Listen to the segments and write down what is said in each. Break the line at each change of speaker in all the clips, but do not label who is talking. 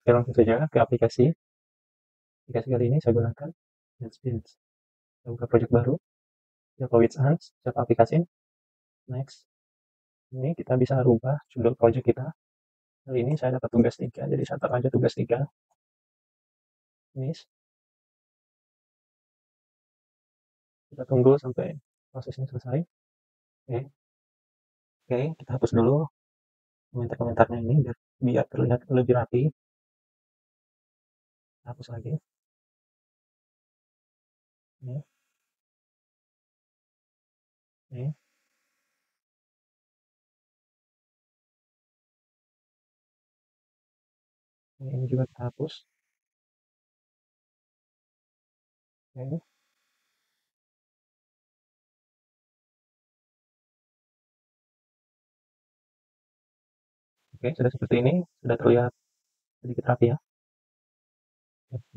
Oke, langsung saja ke aplikasi. Aplikasi kali ini saya gunakan NetBeans. Saya buka project baru, Java with Ants, Java aplikasi. Next. Ini kita bisa rubah judul project kita. Kali ini saya dapat tugas 3, jadi saya taruh aja tugas 3. Ini kita tunggu sampai prosesnya selesai. Oke, kita hapus dulu komentar-komentarnya ini biar terlihat lebih rapi. Hapus lagi. Ini. Ini. Ini juga kita hapus. Oke. Oke, sudah seperti ini, sudah terlihat sedikit rapi ya.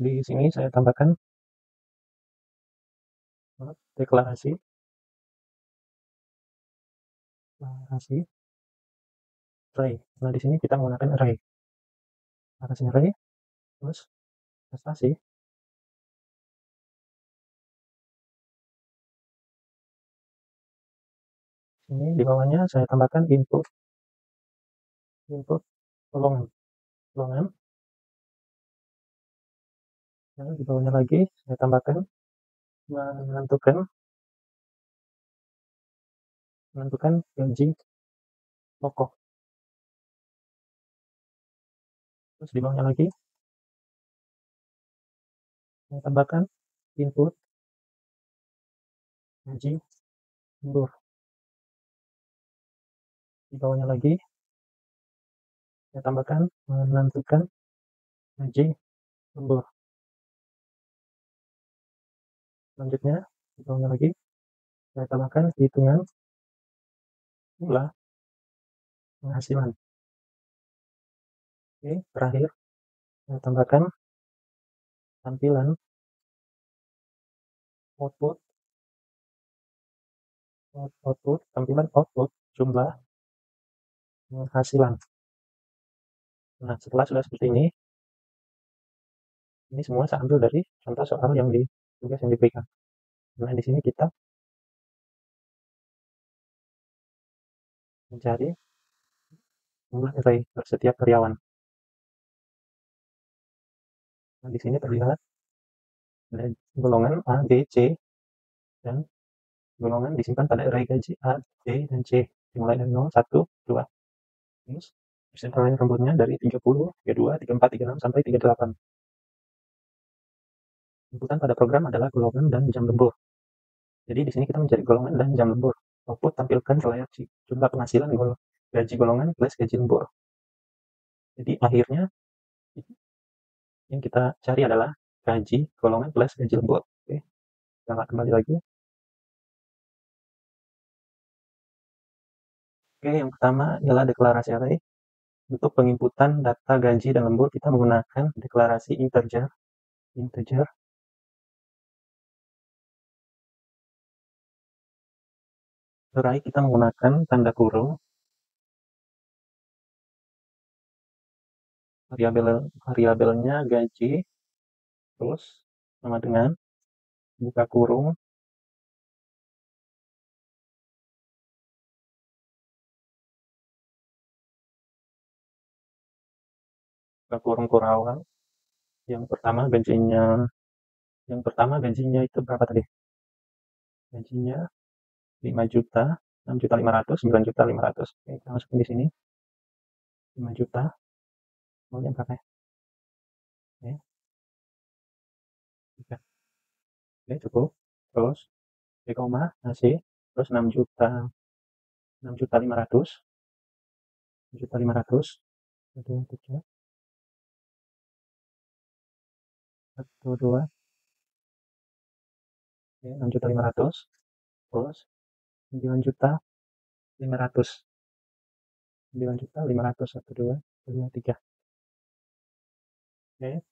Di sini saya tambahkan deklarasi array. Nah, di sini kita menggunakan array. Deklarasi array, terus prestasi. Ini di bawahnya saya tambahkan input golongan. Lalu di bawahnya lagi saya tambahkan menentukan gaji pokok. Terus di bawahnya lagi saya tambahkan input gaji lembur. Di bawahnya lagi saya tambahkan menentukan gaji lembur. Selanjutnya di bawahnya lagi saya tambahkan hitungan jumlah penghasilan. Oke, terakhir saya tambahkan tampilan tampilan output jumlah penghasilan. Nah, setelah sudah seperti ini semua saya ambil dari contoh soal yang di tugas yang diberikan. Nah, di sini kita mencari jumlah array per setiap karyawan. Nah, di sini terlihat ada golongan A, B, C, dan golongan disimpan pada array gaji A, B, dan C. Dimulai dari 0, 1, 2. Terus persentasenya rambutnya dari 30, 32, 34, 36, sampai 38. Inputan pada program adalah golongan dan jam lembur. Jadi di sini kita mencari golongan dan jam lembur. Output tampilkan selayar jumlah penghasilan gaji golongan plus gaji lembur. Jadi akhirnya yang kita cari adalah gaji golongan plus gaji lembur. Oke, kita kembali lagi. Oke, yang pertama adalah deklarasi array. Untuk penginputan data gaji dan lembur kita menggunakan deklarasi integer. Array kita menggunakan tanda kurung. Variabelnya gaji, terus sama dengan buka kurung Kurawal. Yang pertama gajinya itu berapa tadi? Gajinya 5 juta, 6 juta 500, 9 juta 500. Oke, kita masukin di sini 5 juta. Maunya berapa ya? Oke, oke cukup. Terus di koma ngasih terus 6 juta 500, 6 juta 500. 1, 2, 6 juta 500, terus 9 juta 500, 9 juta 500, 1, 2, 3. Oke.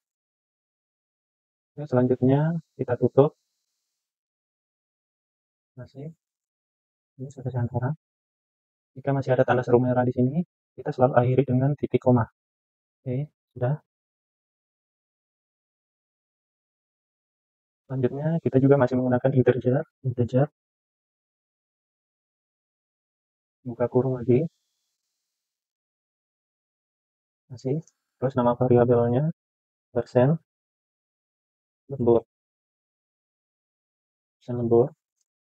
Oke, selanjutnya kita tutup. Ini selesai antara. Jika masih ada tanda seru merah di sini, kita selalu akhiri dengan titik koma. Oke, sudah. Selanjutnya kita juga masih menggunakan integer, buka kurung lagi, masih, terus nama variabelnya persen lembur,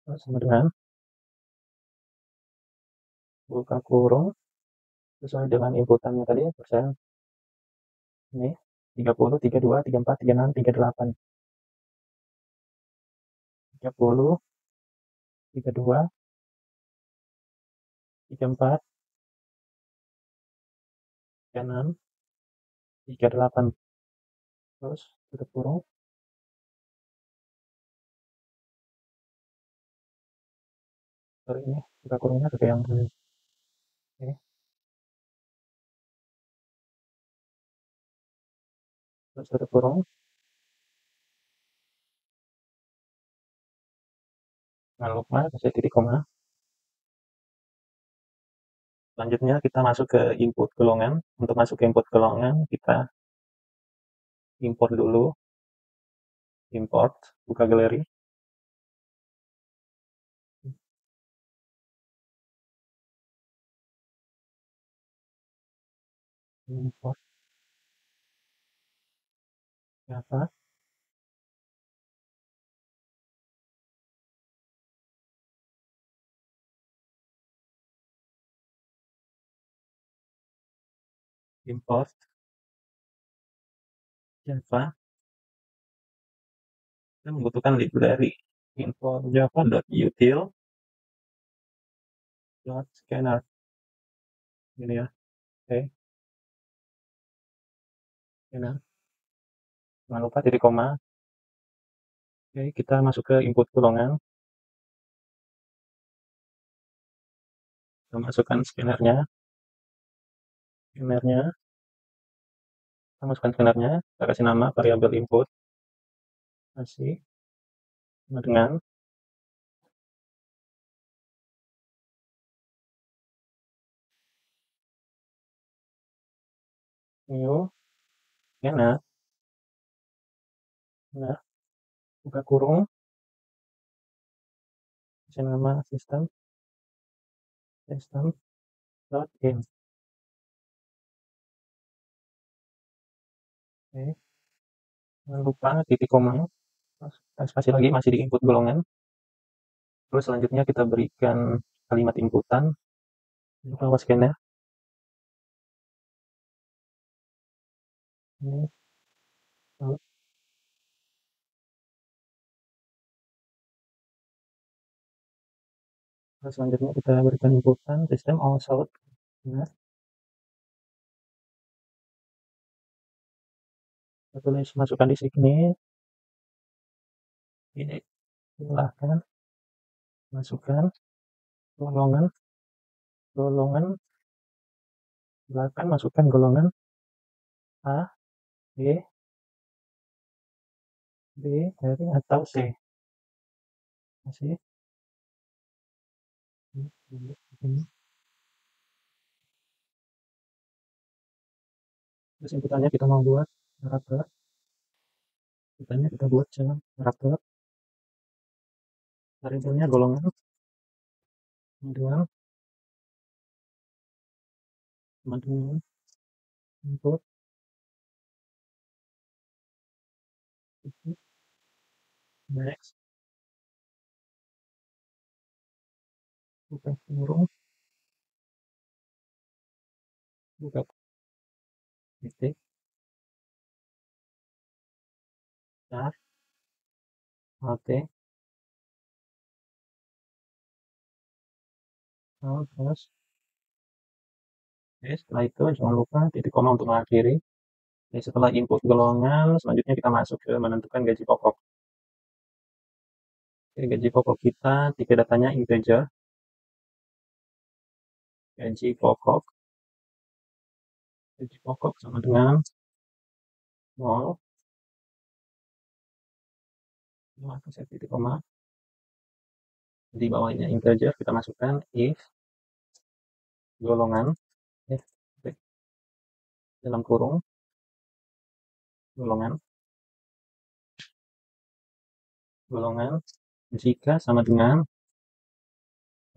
terus sama dengan buka kurung sesuai dengan inputannya tadi persen ini 30, 32, 34, 36, 38, 30, 32, 34, 36, 38, terus tutup kurung, sorry ini buka kurungnya ke yang ini, terus tutup kurung, jangan lupa kasih titik koma. Selanjutnya kita masuk ke input golongan. Untuk masuk ke input golongan kita import dulu, import, buka galeri, import Java, import Java. Kita membutuhkan library import java.util.scanner ini ya. Oke, scanner. Jangan lupa titik koma. Oke, kita masuk ke input golongan. Kita masukkan scannernya. Kita masukkan scannernya. Kita kasih nama variabel input. Kasih sama dengan new scanner. Nah, buka kurung. Kasih nama system.in. Oke, jangan lupa titik koma. Spasi lagi masih di input golongan. Terus selanjutnya kita berikan kalimat inputan. Lupa scanner. Ini. Terus selanjutnya kita berikan inputan sistem all out. Nah, kita tulis masukkan di sini. Ini silahkan masukkan golongan, silahkan masukkan golongan A, B, dari atau C. Masih. Terus inputannya kita mau buat karakter. Inputannya kita buat jalan karakter. Variabelnya golongan. Kemudian input next buka kurung buka titik tar alt terus setelah itu jangan lupa titik koma untuk mengakhiri. Jadi setelah input golongan selanjutnya kita masuk ke menentukan gaji pokok. Oke, gaji pokok kita tiga datanya integer. Gaji pokok sama dengan 0. Saya titik koma. Di bawahnya integer kita masukkan if golongan dalam kurung golongan golongan jika sama dengan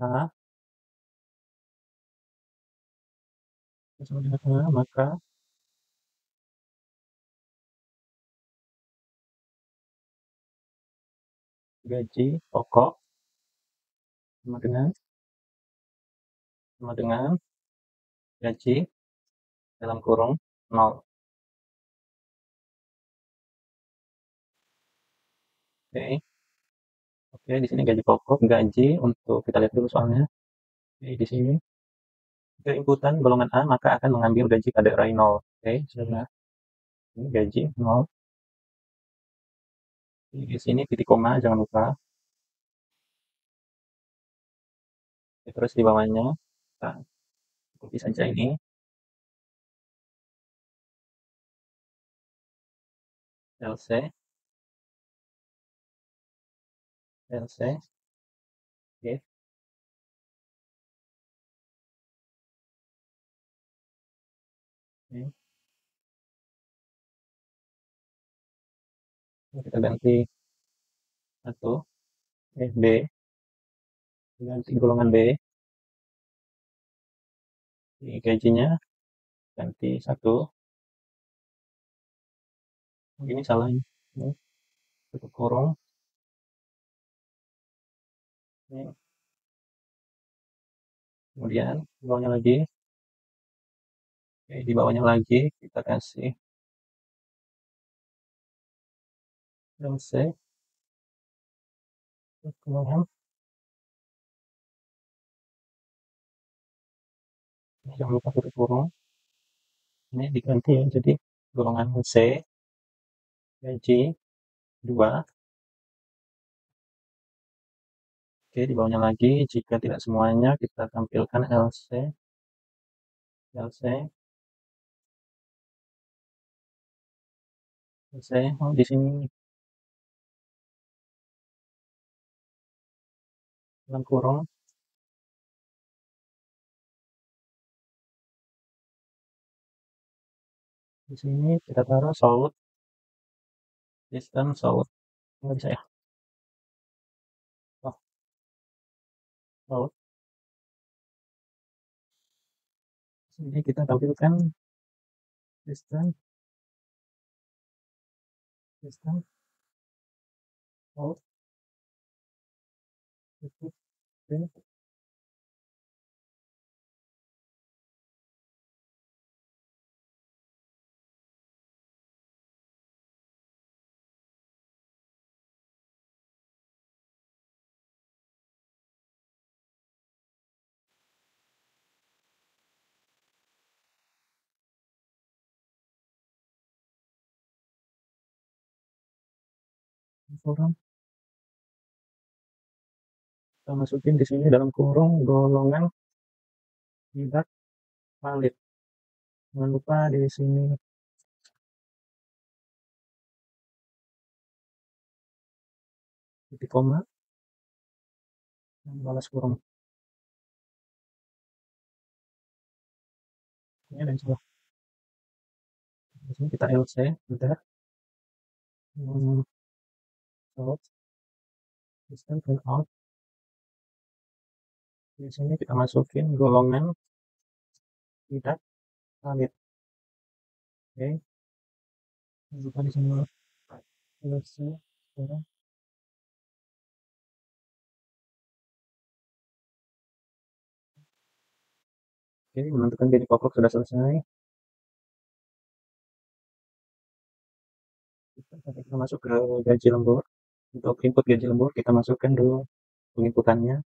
A sama dengan A, maka gaji pokok sama dengan gaji dalam kurung 0. Oke. Oke, di sini gaji pokok, gaji untuk kita lihat dulu soalnya. Oke, di sini ke inputan golongan A maka akan mengambil gaji pada array 0. Oke, sudah. Ini gaji 0. Di sini titik koma jangan lupa. Oke, terus di bawahnya kita ikuti saja ini. LC LC oke. Oke. Kita ganti satu B, ganti golongan B, di gajinya ganti 1. Ini salah ini. Tutup kurung. Ini. Kemudian di bawahnya lagi. Oke, di bawahnya lagi kita kasih LC. Kemudian jangan lupa tutup kurung. Ini diganti ya, jadi golongan C gaji 2. Oke, di bawahnya lagi jika tidak semuanya kita tampilkan LC di sini dalam kurung. Di sini kita taruh solid sistem solid. Nggak bisa ya. Oh, solid. Sini kita tampilkan sistem solid. Oke. Kurung. Kita masukin di sini dalam kurung golongan tidak valid. Jangan lupa di sini titik koma dan balas kurung. Ini ada yang salah. Di sini kita LC sudah. Out system print out. Di sini kita masukin golongan tidak valid. Oke. Jangan lupa di sini LC sekarang. Oke, menentukan gaji pokok sudah selesai. Kita masuk ke gaji lembur. Untuk input gaji lembur kita masukkan dulu penginputannya.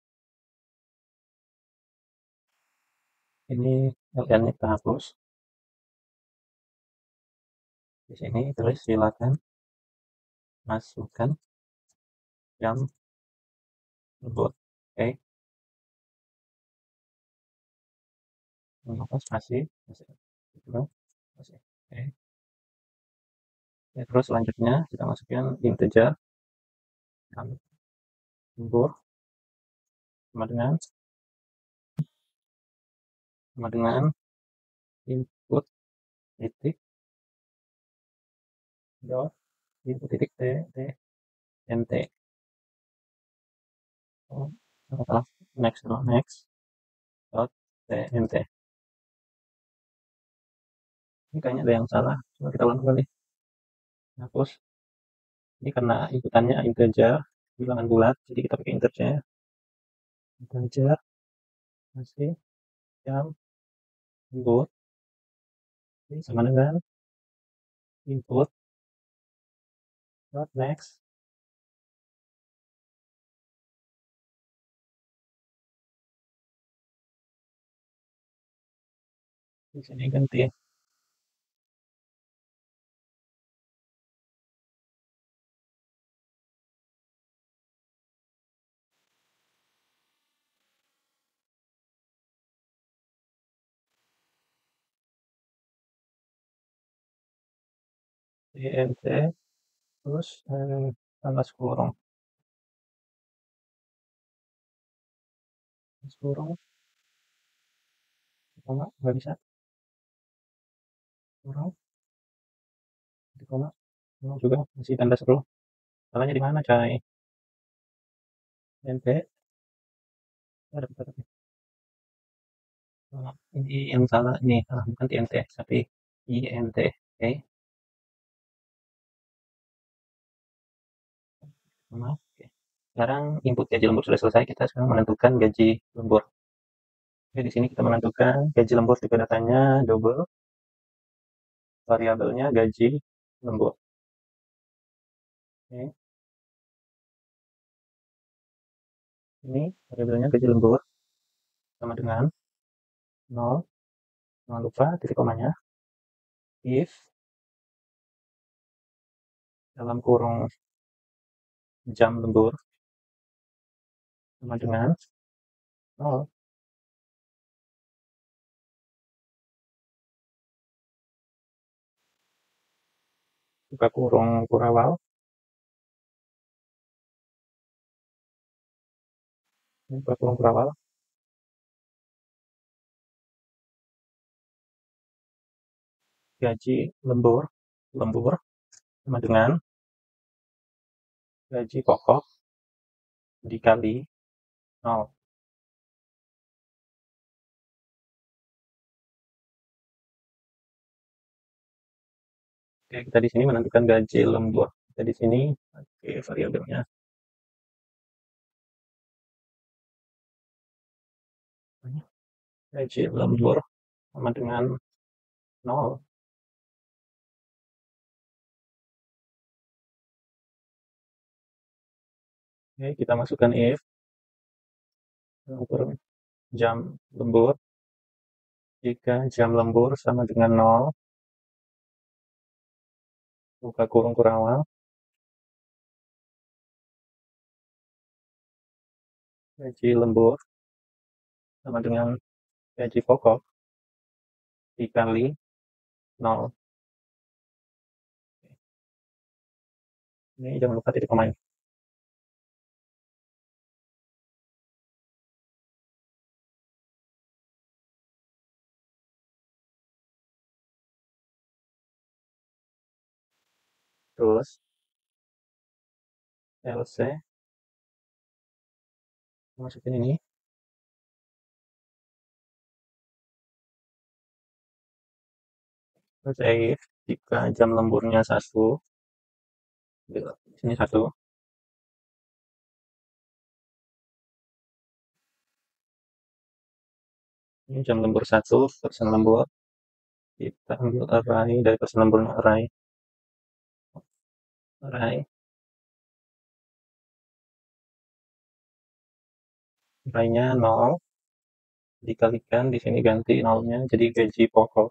Ini LN kita hapus. Di sini terus silakan masukkan jam lembur. Oke. Mengapa spasi? Oke. Ya, terus selanjutnya kita masukkan integer jam lembur sama dengan input titik dot input titik t nt. Oh, next dot next dot tnt. Ini kayaknya ada yang salah. Coba kita ulang kembali. Hapus. Ini karena inputannya integer, bilangan bulat, jadi kita pakai integer. Integer masih jam input ini sama dengan input dot next. Di sini ganti tnt terus tanggal kurung kurung koma nggak bisa kurung di koma juga masih tanda seru. Salahnya di mana, coy? NT ada apa? Oh, ini yang salah nih, bukan TNT tapi INT. Oke, maaf. Oke. Sekarang input gaji lembur sudah selesai, kita sekarang menentukan gaji lembur. Oke, di sini kita menentukan gaji lembur juga datanya double, variabelnya gaji lembur. Oke, ini variabelnya gaji lembur sama dengan 0, jangan lupa titik komanya, if dalam kurung jam lembur sama dengan 0, buka kurung kurawal, ini buka kurung kurawal, gaji lembur lembur sama dengan gaji pokok dikali 0. Oke, kita di sini menentukan gaji lembur. Kita di sini pakai variabelnya gaji lembur sama dengan 0. Oke, kita masukkan if lembur jam lembur jika jam lembur sama dengan 0, buka kurung kurawal, gaji lembur sama dengan gaji pokok dikali 0. Ini jangan lupa titik koma. Terus LC masukin ini, terus if jika jam lemburnya 1, sini 1, ini jam lembur 1, persen lembur, kita ambil array dari persen lemburnya array arraynya 0 dikalikan di sini ganti nolnya jadi gaji pokok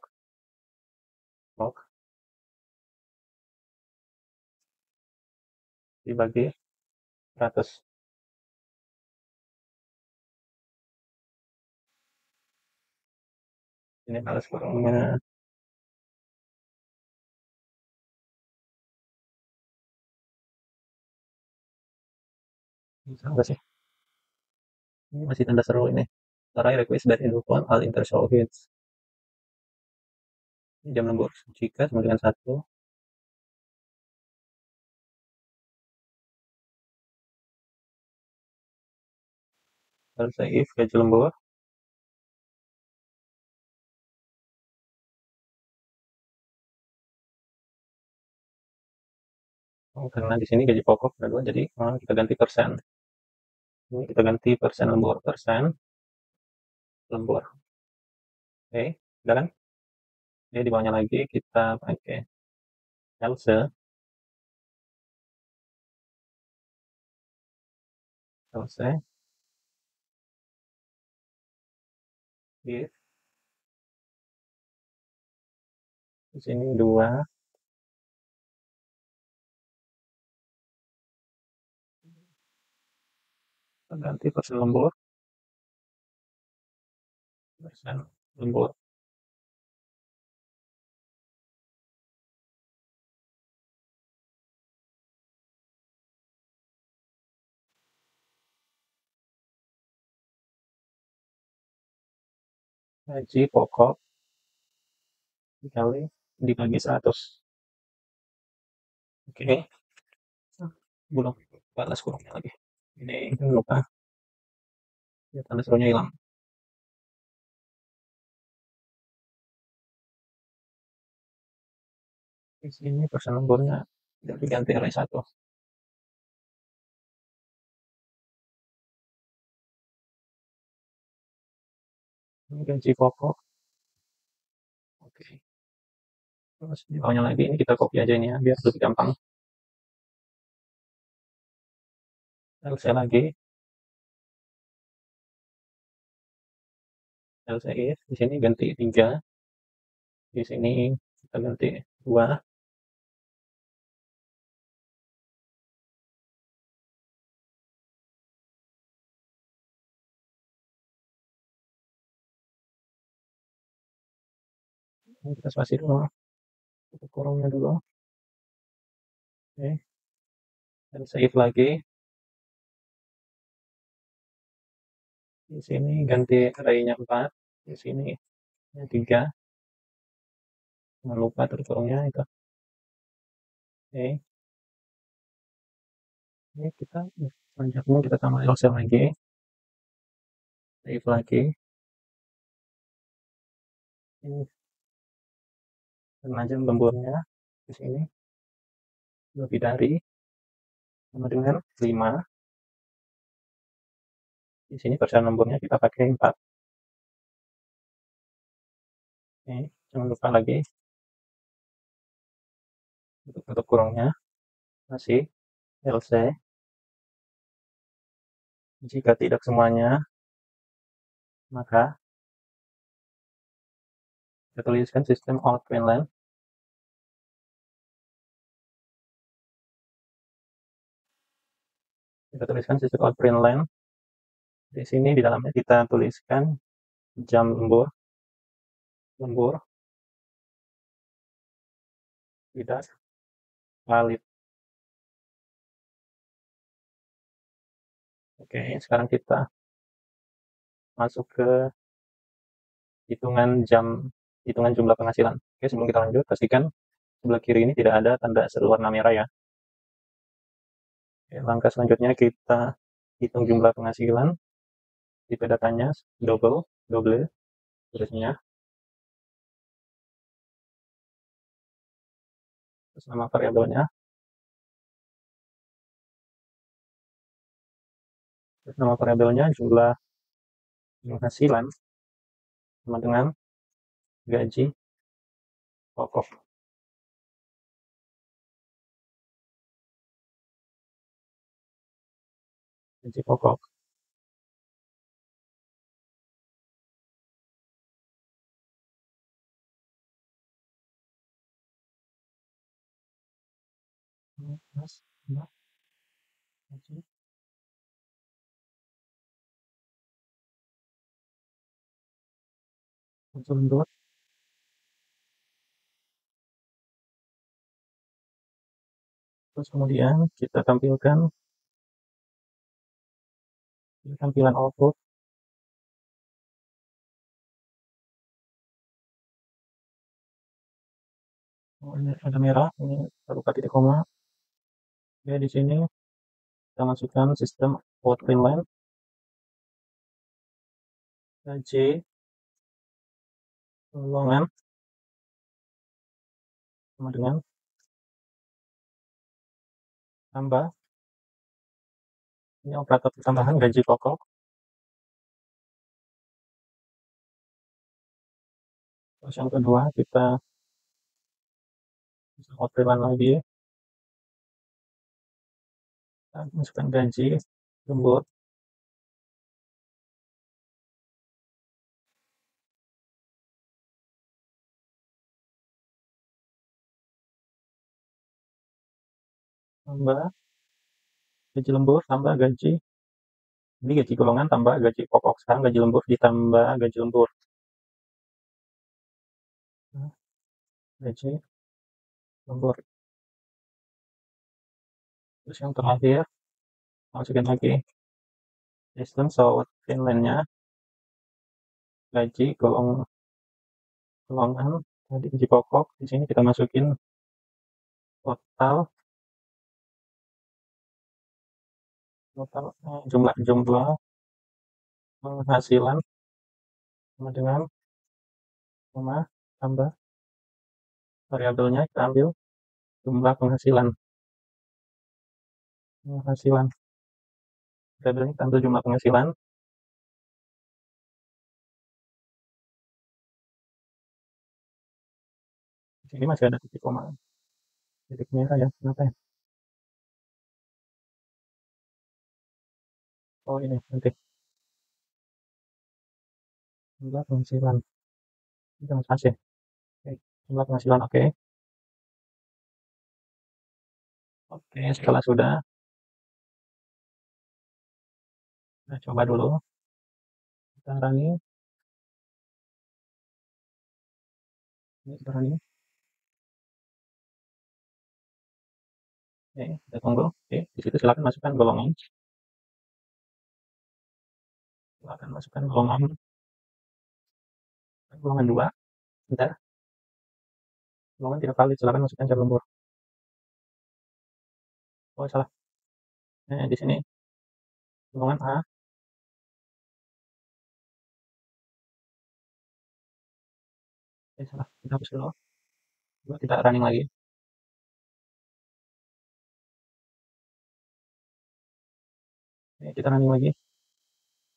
dibagi 100. Ini balas kurangnya sama sih, ini masih tanda seru ini. Array request that involve all intershell hits. Ini jam lembur jika sama dengan 1, Lalu saya if gaji lembur. Oh, karena di sini gaji pokok ada 2, jadi kita ganti persen. Ini kita ganti persen lembur, persen lembur. Oke, udah kan? Jadi di bawahnya lagi kita pakai else, else if di sini 2, kita ganti persen lembur, persen lembur. Gaji pokok dibagi 100. Oke, belum balas kurangnya lagi. Ini jangan lupa ya, tanda serunya hilang. Di sini persen lemburnya jadi ganti oleh 1. Ini gaji pokok. Oke. Terus di bawahnya lagi ini kita copy aja ini ya biar lebih gampang. Lalu saya lagi if di sini ganti 3, di sini kita ganti 2. Ini kita spasi dulu, kita kurungnya dulu. Oke, dan if lagi di sini ganti array-nya 4, di sini 3. Jangan lupa terus kurungnya itu. Oke, ini kita selanjutnya kita tambah else lagi, if lagi ini remaja lemburnya di sini lebih dari sama dengan 5. Di sini persen lemburnya kita pakai 4. Oke, jangan lupa lagi untuk tutup kurungnya masih else. Jika tidak semuanya, maka kita tuliskan sistem out Finland. Kita tuliskan sistem out Finland. Di sini di dalamnya kita tuliskan jam lembur, lembur tidak valid. Oke, sekarang kita masuk ke hitungan jam, hitungan jumlah penghasilan. Oke, sebelum kita lanjut, pastikan sebelah kiri ini tidak ada tanda seru warna merah ya. Oke, langkah selanjutnya kita hitung jumlah penghasilan. Tipe datanya double tulisnya. Terus nama variabelnya. Terus nama variabelnya jumlah penghasilan sama dengan gaji pokok. Gaji pokok. Mas, Mbak, gaji lembur. Terus kemudian kita tampilkan tampilan output. Oh, ini ada merah, ini terlupa titik koma. Ya, di sini kita masukkan sistem out Finland. gaji golongan sama dengan tambah, ini operator tambahan gaji pokok, terus yang kedua kita bisa outline lagi, kita masukkan gaji lembur, tambah gaji lembur tambah gaji, ini gaji golongan tambah gaji pokok, sekarang gaji lembur ditambah gaji lembur. Nah, gaji lembur. Terus yang terakhir masukin lagi distance south Finland-nya, gaji golongan tadi gaji pokok, di sini kita masukin total jumlah penghasilan sama dengan koma tambah variabelnya kita ambil jumlah penghasilan variabelnya kita ambil jumlah penghasilan. Di sini masih ada titik koma, titik merah ya, kenapa ya? Oh ini nanti jumlah penghasilan, jangan spasi. Oke, jumlah penghasilan oke. Oke, setelah sudah, kita coba dulu, kita running, ini kita running. Oke, kita tunggu. Oke, di situ silakan masukkan golongan. Silakan masukkan golongan 2. Bentar, golongan tidak valid, silakan masukkan jam lembur. Oh, salah. Nah, di sini golongan A. Salah. Kita hapus dulu. Coba kita running lagi. Oke, kita running lagi.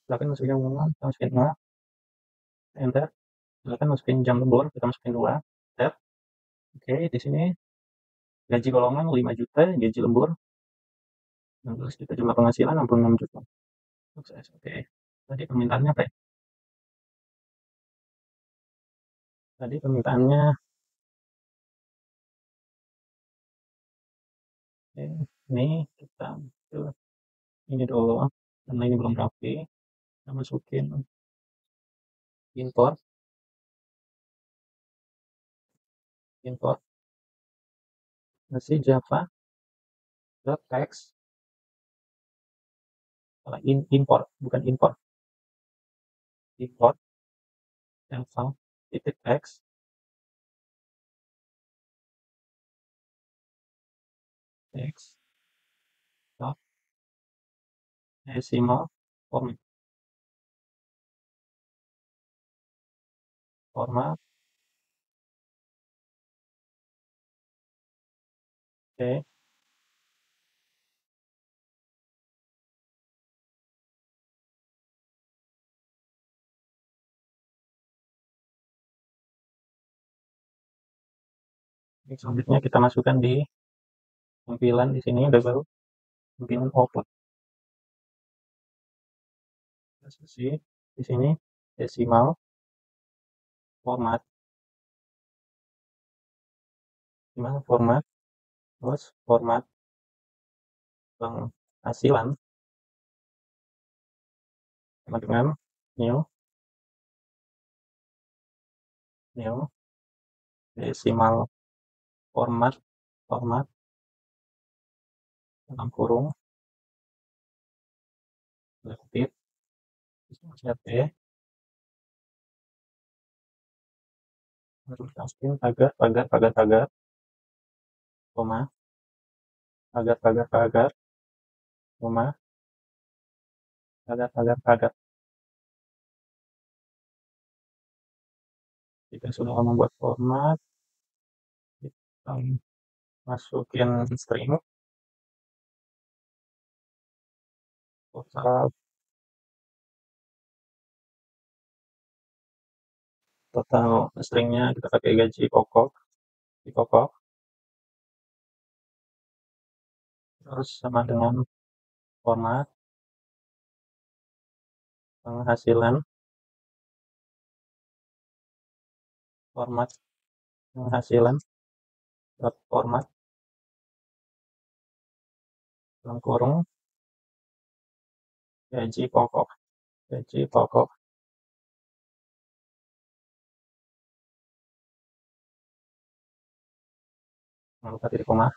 Silakan masukin golongan, kita masukin 0. Enter. Silakan masukin jam lembur, kita masukin 2. Enter. Oke, di sini gaji golongan 5 juta, gaji lembur 16 juta, jumlah penghasilan 66 juta. Sukses. Oke. Tadi permintaannya apa ya? Tadi permintaannya ini kita ambil ini dulu karena ini belum rapi. Kita masukin import masih java text, salah, import bukan import, import java titik text dot decimal format. Oke, selanjutnya kita masukkan di tampilan di sini udah baru tampilan output. Di sini decimal format, terus format penghasilan sama dengan new decimal format dalam kurung relatif harus masukin pagar, koma, pagar, koma, pagar. Jika sudah membuat format, kita masukin string total stringnya kita pakai gaji pokok di pokok, terus sama dengan format penghasilan dot format dalam kurung gaji pokok lupa titik koma,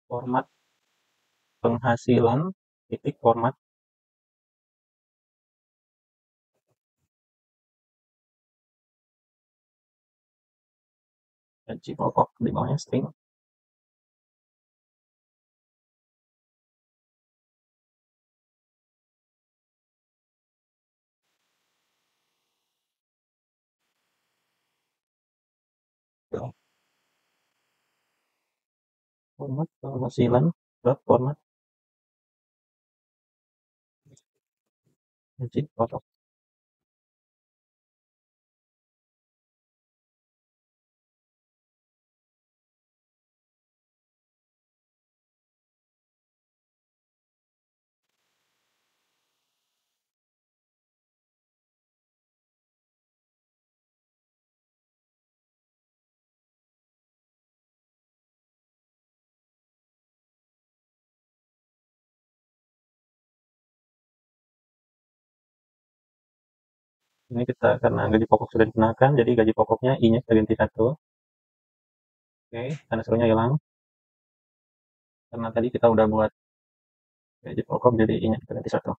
format penghasilan titik format gaji pokok, di bawahnya string. Format penghasilan dot format gaji pokok. Ini kita karena gaji pokok sudah digunakan, jadi gaji pokoknya i-nya kita ganti 1. Oke, tanda serunya hilang karena tadi kita udah buat gaji pokok, jadi i-nya kita ganti 1.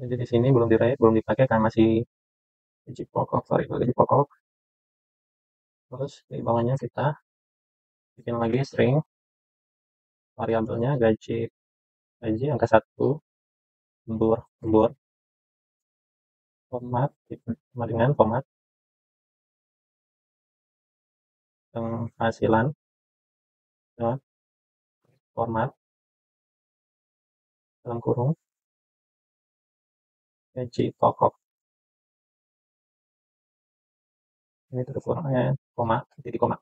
Jadi di sini belum belum dipakai karena masih gaji pokok, gaji pokok. Terus di bawahnya kita bikin lagi string variabelnya gaji angka 1 lembur format sama dengan format penghasilan dot format dalam kurung gaji pokok. Ini tutup kurungnya koma, titik koma.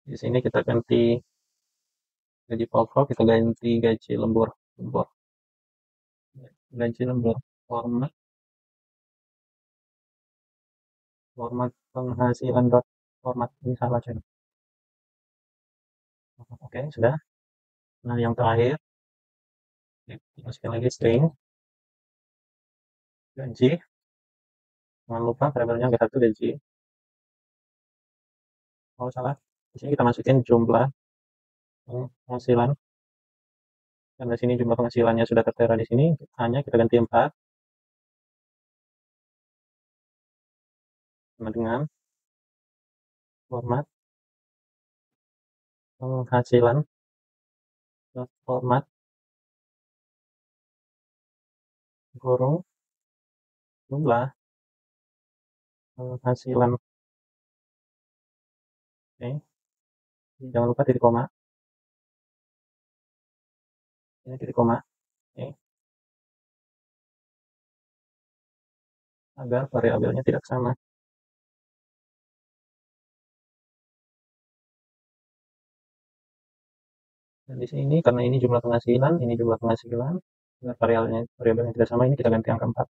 Di sini kita ganti gaji pokok, kita ganti gaji lembur gaji lembur format penghasilan dot format, ini salah coy. Oke, sudah. Nah, yang terakhir masukin lagi string gaji, jangan lupa variabelnya angka 1 gaji. Kalau salah, di sini kita masukin jumlah penghasilan, karena sini jumlah penghasilannya sudah tertera di sini, hanya kita ganti 4 sama dengan format penghasilan format kurung jumlah penghasilan. Oke, jangan lupa titik koma, ini titik koma. Oke, agar variabelnya tidak sama. Dan di sini karena ini jumlah penghasilan, agar variabelnya tidak sama, ini kita ganti angka 4.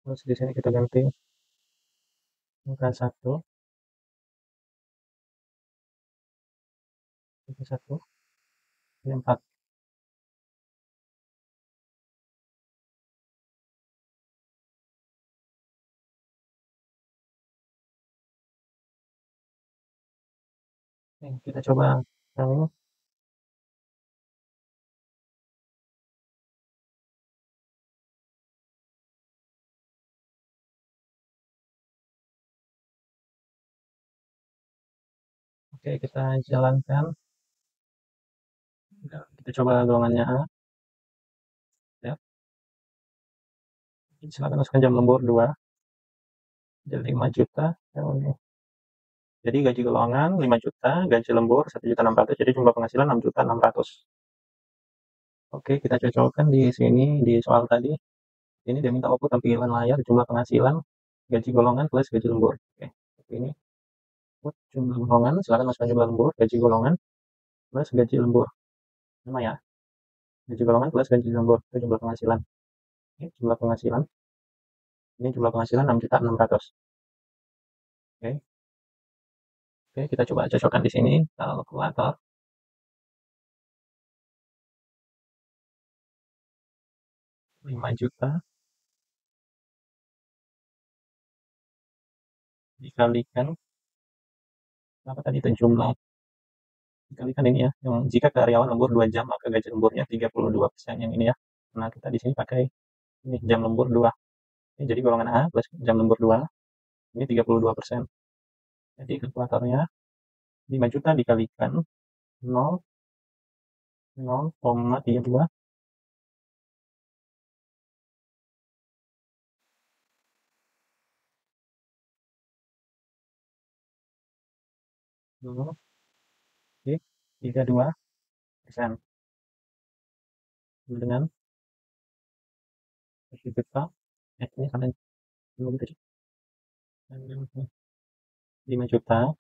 Terus di sini kita ganti angka 1, ini 1, ini 4. Oke, kita coba yang ini. Oke, kita jalankan. Kita coba golongannya A. Ya. Silakan masukkan jam lembur 2. Jadi 5 juta. Jadi gaji golongan 5 juta, gaji lembur 1.600.000, jadi jumlah penghasilan 6.600.000. Oke, kita cocokkan di sini di soal tadi. Ini dia minta output tampilan layar, jumlah penghasilan, gaji golongan plus gaji lembur. Oke, ini output jumlah golongan, silakan masukkan jumlah lembur, gaji golongan plus gaji lembur. Sama ya. Gaji golongan plus gaji lembur itu jumlah penghasilan. Oke, jumlah penghasilan. Ini jumlah penghasilan 6.600.000. Oke. Oke, kita coba cocokkan di sini kalkulator. 5 juta dikalikan apa tadi itu jumlah dikalikan ini ya, yang jika karyawan lembur 2 jam maka gaji lemburnya 32% yang ini ya. Nah, kita di sini pakai ini jam lembur 2. Ini jadi golongan A plus jam lembur 2. Ini 32%. Jadi kalkulatornya 5 juta dikalikan 0,32 32% dengan 1 juta. Ini sama dulu gitu. 5 juta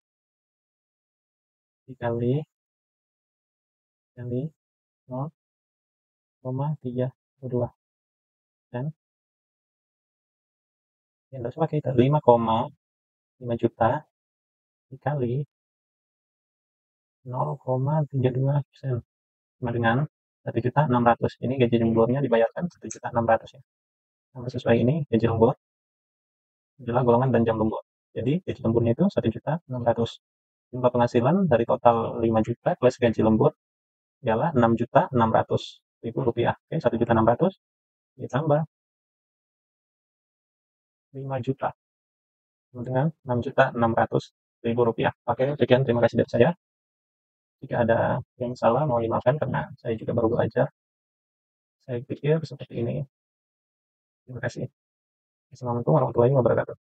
dikali 0,32 dan yang harus pakai itu 5 juta dikali 0,32% sama dengan 1.600.000. Ini gaji lemburnya dibayarkan 1.600.000 ya. Sama sesuai ini gaji lembur adalah golongan dan jam lembur. Jadi gaji lemburnya itu 1.600.000. Jumlah penghasilan dari total 5 juta plus gaji lembur ialah 6.600.000 rupiah. Oke, 1.600.000 ditambah 5 juta dengan 6.600.000 rupiah. Oke, sekian, terima kasih dari saya. Jika ada yang salah mohon dimaafkan karena saya juga baru belajar. Saya pikir seperti ini. Terima kasih. Assalamualaikum warahmatullahi wabarakatuh.